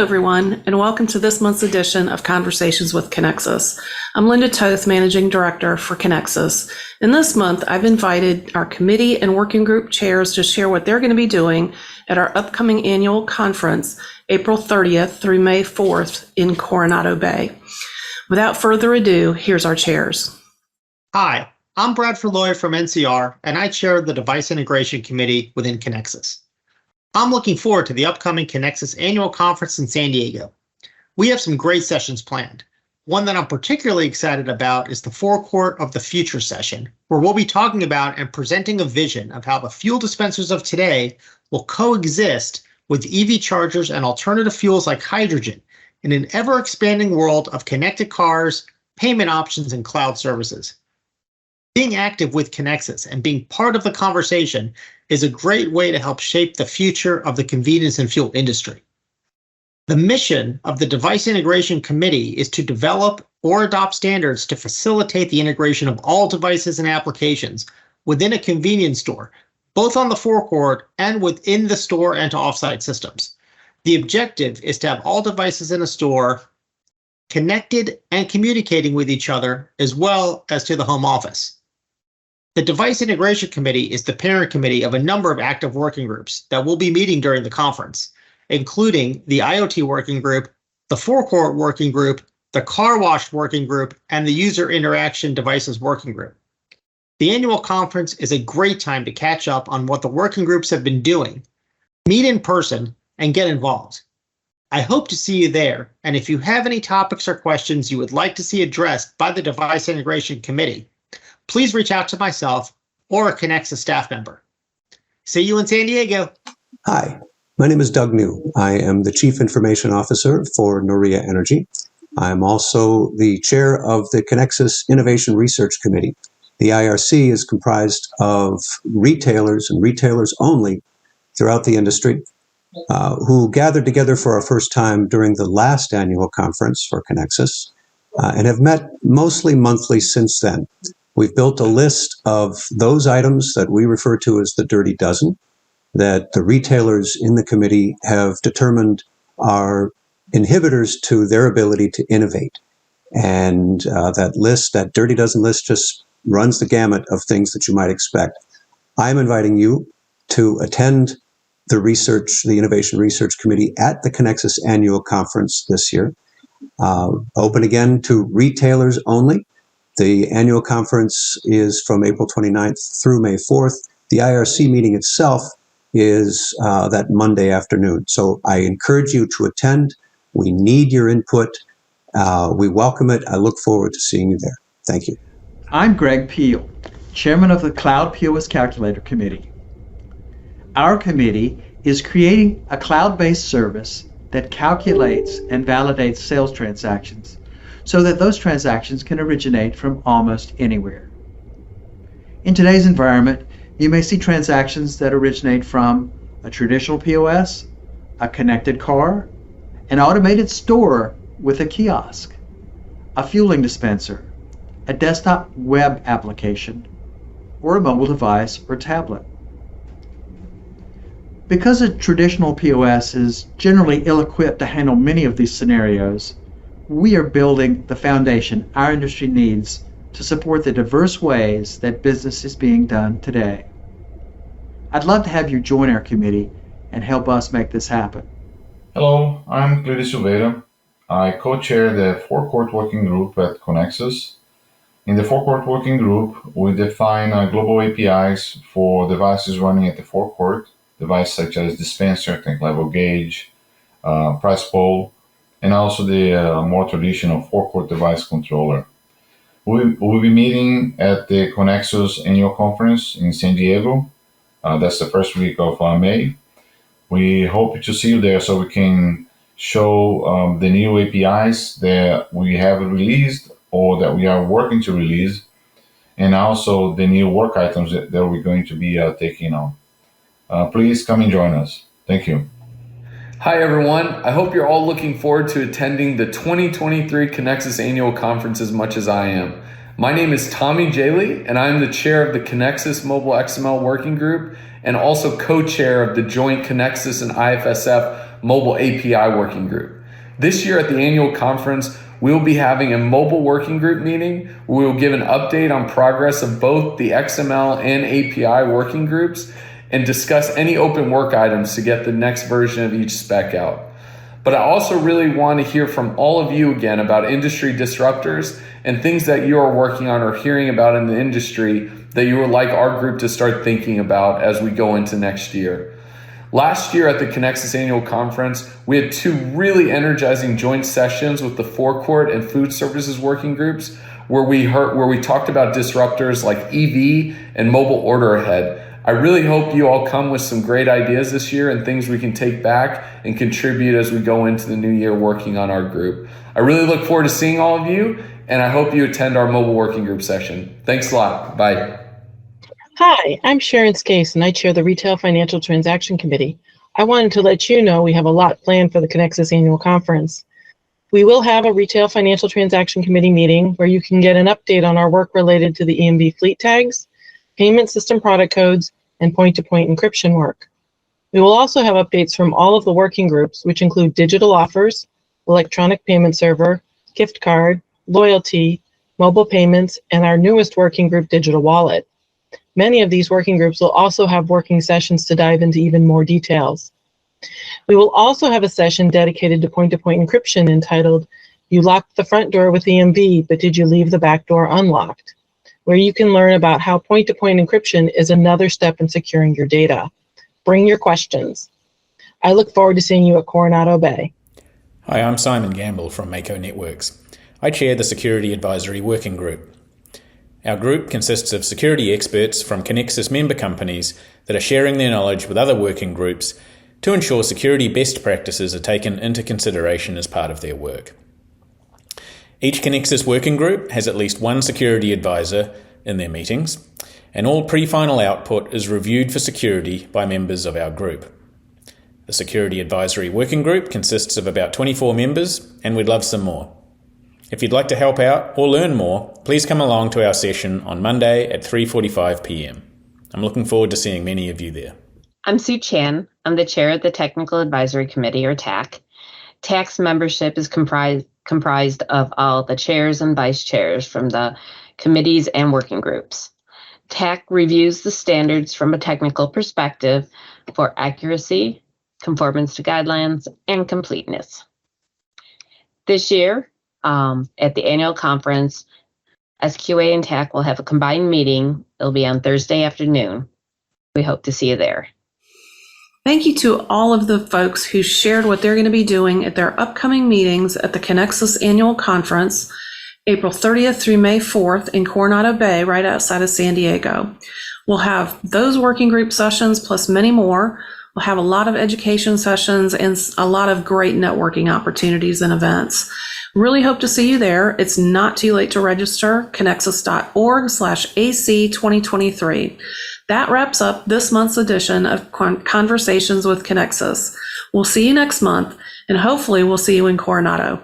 Hello, everyone, and welcome to this month's edition of Conversations with Conexxus. I'm Linda Toth, Managing Director for Conexxus. And this month, I've invited our committee and working group chairs to share what they're going to be doing at our upcoming annual conference, April 30th through May 4th in Coronado Bay. Without further ado, here's our chairs. Hi, I'm Bradford Loewy from NCR, and I chair the Device Integration Committee within Conexxus. I'm looking forward to the upcoming Conexxus Annual Conference in San Diego. We have some great sessions planned. One that I'm particularly excited about is the Forecourt of the Future session, where we'll be talking about and presenting a vision of how the fuel dispensers of today will coexist with EV chargers and alternative fuels like hydrogen in an ever-expanding world of connected cars, payment options, and cloud services. Being active with Conexxus and being part of the conversation is a great way to help shape the future of the convenience and fuel industry. The mission of the Device Integration Committee is to develop or adopt standards to facilitate the integration of all devices and applications within a convenience store, both on the forecourt and within the store and to offsite systems. The objective is to have all devices in a store connected and communicating with each other, as well as to the home office. The Device Integration Committee is the parent committee of a number of active working groups that will be meeting during the conference, including the IoT working group, the forecourt working group, the car wash working group, and the user interaction devices working group. The annual conference is a great time to catch up on what the working groups have been doing, meet in person, and get involved. I hope to see you there, and if you have any topics or questions you would like to see addressed by the Device Integration Committee, please reach out to myself or a Conexxus staff member. See you in San Diego. Hi, my name is Doug New. I am the Chief Information Officer for Noria Energy. I'm also the chair of the Conexxus Innovation Research Committee. The IRC is comprised of retailers and retailers only throughout the industry who gathered together for our first time during the last annual conference for Conexxus and have met mostly monthly since then. We've built a list of those items that we refer to as the dirty dozen that the retailers in the committee have determined are inhibitors to their ability to innovate. And that dirty dozen list just runs the gamut of things that you might expect. I'm inviting you to attend the Innovation Research Committee at the Conexxus Annual Conference this year. Open again to retailers only. The annual conference is from April 29th through May 4th. The IRC meeting itself is that Monday afternoon. So I encourage you to attend. We need your input. We welcome it. I look forward to seeing you there. Thank you. I'm Gregg Peele, Chairman of the Cloud POS Calculator Committee. Our committee is creating a cloud-based service that calculates and validates sales transactions so that those transactions can originate from almost anywhere. In today's environment, you may see transactions that originate from a traditional POS, a connected car, an automated store with a kiosk, a fueling dispenser, a desktop web application, or a mobile device or tablet. Because a traditional POS is generally ill-equipped to handle many of these scenarios, we are building the foundation our industry needs to support the diverse ways that business is being done today. I'd love to have you join our committee and help us make this happen. Hello, I'm Cleide Silveira. I co-chair the Forecourt Working Group at Conexxus. In the Forecourt Working Group, we define global APIs for devices running at the forecourt, devices such as dispenser, tank level gauge, price pole, and also the more traditional forecourt device controller. We'll be meeting at the Conexxus Annual Conference in San Diego. That's the first week of May. We hope to see you there so we can show the new APIs that we have released or that we are working to release, and also the new work items that we're going to be taking on. Please come and join us. Thank you. Hi everyone, I hope you're all looking forward to attending the 2023 Conexxus Annual Conference as much as I am. My name is Tommy Jaley, and I'm the chair of the Conexxus Mobile XML Working Group and also co-chair of the joint Conexxus and IFSF Mobile API Working Group. This year at the annual conference, we will be having a mobile working group meeting where we will give an update on progress of both the XML and API working groups and discuss any open work items to get the next version of each spec out. But I also really want to hear from all of you again about industry disruptors and things that you are working on or hearing about in the industry that you would like our group to start thinking about as we go into next year. Last year at the Conexxus Annual Conference, we had 2 really energizing joint sessions with the forecourt and food services working groups where we talked about disruptors like EV and mobile order ahead. I really hope you all come with some great ideas this year and things we can take back and contribute as we go into the new year working on our group. I really look forward to seeing all of you, and I hope you attend our mobile working group session. Thanks a lot. Bye. Hi, I'm Sharon Scase, and I chair the Retail Financial Transaction Committee. I wanted to let you know we have a lot planned for the Conexxus Annual Conference. We will have a Retail Financial Transaction Committee meeting where you can get an update on our work related to the EMV fleet tags, payment system product codes, and point-to-point encryption work. We will also have updates from all of the working groups, which include digital offers, electronic payment server, gift card, loyalty, mobile payments, and our newest working group, digital wallet. Many of these working groups will also have working sessions to dive into even more details. We will also have a session dedicated to point-to-point encryption entitled, "You Locked the Front Door with EMV, but Did You Leave the Back Door Unlocked?" where you can learn about how point-to-point encryption is another step in securing your data. Bring your questions. I look forward to seeing you at Coronado Bay. Hi, I'm Simon Gamble from Mako Networks. I chair the Security Advisory Working Group. Our group consists of security experts from Conexxus member companies that are sharing their knowledge with other working groups to ensure security best practices are taken into consideration as part of their work. Each Conexxus working group has at least one security advisor in their meetings, and all pre-final output is reviewed for security by members of our group. The Security Advisory Working Group consists of about 24 members, and we'd love some more. If you'd like to help out or learn more, please come along to our session on Monday at 3:45 p.m. I'm looking forward to seeing many of you there. I'm Sue Chan. I'm the chair of the Technical Advisory Committee, or TAC. TAC's membership is comprised of all the chairs and vice chairs from the committees and working groups. TAC reviews the standards from a technical perspective for accuracy, conformance to guidelines, and completeness. This year, at the annual conference, SQA and TAC will have a combined meeting. It'll be on Thursday afternoon. We hope to see you there. Thank you to all of the folks who shared what they're going to be doing at their upcoming meetings at the Conexxus Annual Conference, April 30th through May 4th in Coronado Bay, right outside of San Diego. We'll have those working group sessions plus many more. We'll have a lot of education sessions and a lot of great networking opportunities and events. Really hope to see you there. It's not too late to register, conexxus.org/AC2023. That wraps up this month's edition of Conversations with Conexxus. We'll see you next month, and hopefully we'll see you in Coronado.